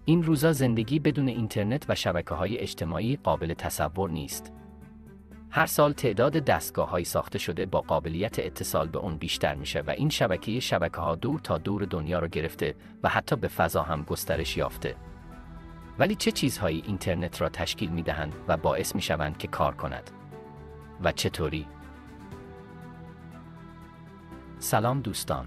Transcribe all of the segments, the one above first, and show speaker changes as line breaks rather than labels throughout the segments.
این روزا زندگی بدون اینترنت و شبکه‌های اجتماعی قابل تصور نیست. هر سال تعداد دستگاه‌های ساخته شده با قابلیت اتصال به اون بیشتر میشه و این شبکه‌ها دور تا دور دنیا رو گرفته و حتی به فضا هم گسترش یافته. ولی چه چیزهایی اینترنت را تشکیل میدهند و باعث میشوند که کار کند؟ و چطوری؟ سلام دوستان.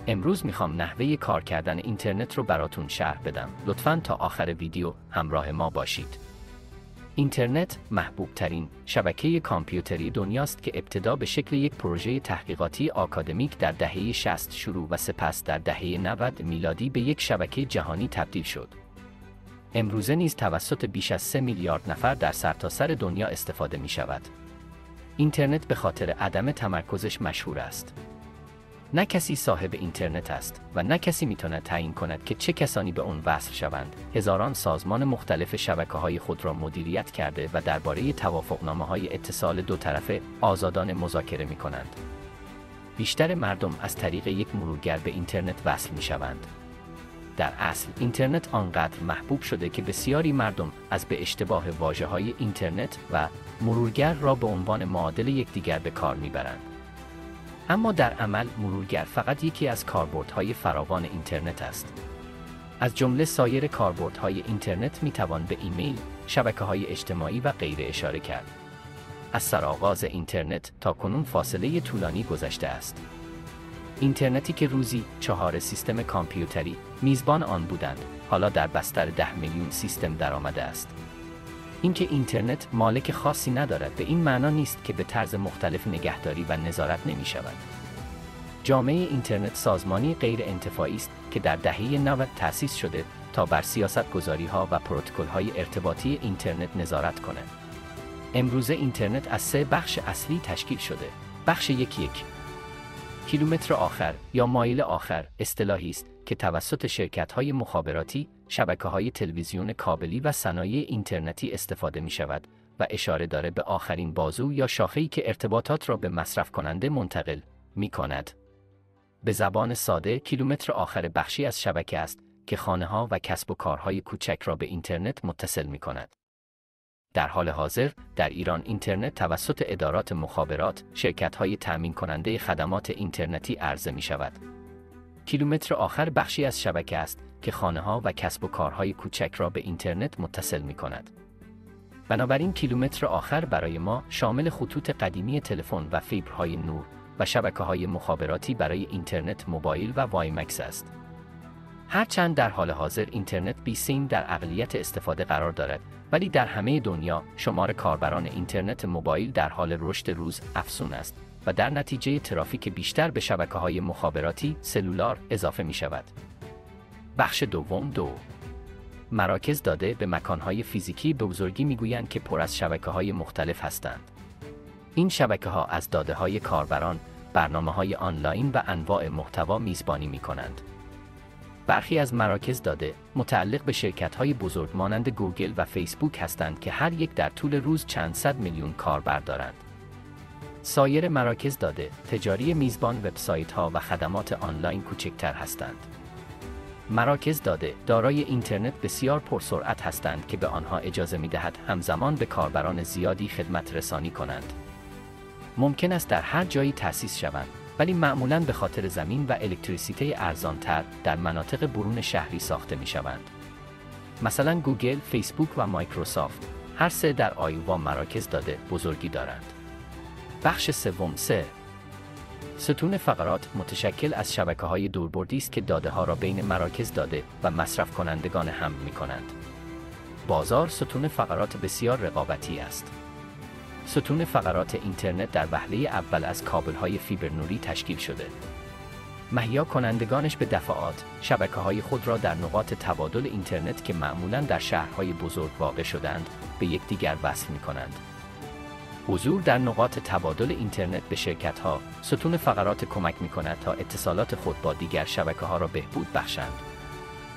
امروز میخوام نحوه کار کردن اینترنت رو براتون شرح بدم. لطفاً تا آخر ویدیو همراه ما باشید. اینترنت محبوب ترین شبکه کامپیوتری دنیاست که ابتدا به شکل یک پروژه تحقیقاتی آکادمیک در دهه 60 شروع و سپس در دهه 90 میلادی به یک شبکه جهانی تبدیل شد. امروزه نیز توسط بیش از 3 میلیارد نفر در سرتاسر دنیا استفاده می شود. اینترنت به خاطر عدم تمرکزش مشهور است. نه کسی صاحب اینترنت است و نه کسی میتواند تعیین کند که چه کسانی به اون وصل شوند. هزاران سازمان مختلف شبکه‌های خود را مدیریت کرده و درباره توافقنامه‌های اتصال دو طرفه آزادانه مذاکره می‌کنند. بیشتر مردم از طریق یک مرورگر به اینترنت وصل می‌شوند. در اصل اینترنت آنقدر محبوب شده که بسیاری مردم از به اشتباه واژه‌های اینترنت و مرورگر را به عنوان معادل یکدیگر به کار می‌برند. اما در عمل مرورگر فقط یکی از کاربردهای فراوان اینترنت است. از جمله سایر کاربردهای اینترنت میتوان به ایمیل، شبکه‌های اجتماعی و غیره اشاره کرد. از سرآغاز اینترنت تا کنون فاصله طولانی گذشته است. اینترنتی که روزی 4 سیستم کامپیوتری میزبان آن بودند، حالا در بستر 10 میلیون سیستم درآمده است. اینکه اینترنت مالک خاصی ندارد به این معنا نیست که به طرز مختلف نگهداری و نظارت نمی شود. جامعه اینترنت سازمانی غیر انتفاعی است که در دهه 90 تأسیس شده تا بر سیاست‌گذاری‌ها و پروتکل‌های ارتباطی اینترنت نظارت کند. امروزه اینترنت از 3 بخش اصلی تشکیل شده. بخش یک کیلومتر آخر یا مایل آخر اصطلاحی است که توسط شرکت‌های مخابراتی، شبکه‌های تلویزیون کابلی و صنایع اینترنتی استفاده می‌شود و اشاره داره به آخرین بازو یا شاخه‌ای که ارتباطات را به مصرف کننده منتقل می‌کند. به زبان ساده، کیلومتر آخر بخشی از شبکه است که خانه‌ها و کسب و کارهای کوچک را به اینترنت متصل می‌کند. در حال حاضر در ایران اینترنت توسط ادارات مخابرات، شرکت‌های تأمین کننده خدمات اینترنتی عرضه می‌شود. کیلومتر آخر بخشی از شبکه است که خانه‌ها و کسب و کارهای کوچک را به اینترنت متصل می‌کند. بنابراین کیلومتر آخر برای ما شامل خطوط قدیمی تلفن و فیبرهای نور و شبکه‌های مخابراتی برای اینترنت موبایل و وایمکس است. هرچند در حال حاضر اینترنت بی‌سیم در اقلیت استفاده قرار دارد، ولی در همه دنیا شمار کاربران اینترنت موبایل در حال رشد روز افزون است و در نتیجه ترافیک بیشتر به شبکه‌های مخابراتی سلولار اضافه می‌شود. بخش دوم مراکز داده به مکان‌های فیزیکی به بزرگی می‌گویند که پر از شبکه‌های مختلف هستند. این شبکه‌ها از داده‌های کاربران، برنامه‌های آنلاین و انواع محتوا میزبانی می‌کنند. برخی از مراکز داده متعلق به شرکت‌های بزرگ مانند گوگل و فیسبوک هستند که هر یک در طول روز چند صد میلیون کاربر دارند. سایر مراکز داده تجاری میزبان وبسایت‌ها و خدمات آنلاین کوچکتر هستند. مراکز داده دارای اینترنت بسیار پرسرعت هستند که به آنها اجازه می‌دهد همزمان به کاربران زیادی خدمت رسانی کنند. ممکن است در هر جایی تأسیس شوند، ولی معمولاً به خاطر زمین و الکتریسیته ارزان‌تر در مناطق برون شهری ساخته می‌شوند. مثلا گوگل، فیسبوک و مایکروسافت هر 3 در آیووا مراکز داده بزرگی دارند. بخش سوم ستون فقرات متشکل از شبکه‌های دوربردی است که داده‌ها را بین مراکز داده و مصرف کنندگان حمل می‌کنند. بازار ستون فقرات بسیار رقابتی است. ستون فقرات اینترنت در وهله اول از کابل‌های فیبر نوری تشکیل شده. مهیا کنندگانش به دفعات شبکه‌های خود را در نقاط تبادل اینترنت که معمولاً در شهرهای بزرگ واقع شدند به یکدیگر وصل می‌کنند. حضور در نقاط تبادل اینترنت به شرکت‌ها ستون فقرات کمک می‌کند تا اتصالات خود با دیگر شبکه‌ها را بهبود بخشند.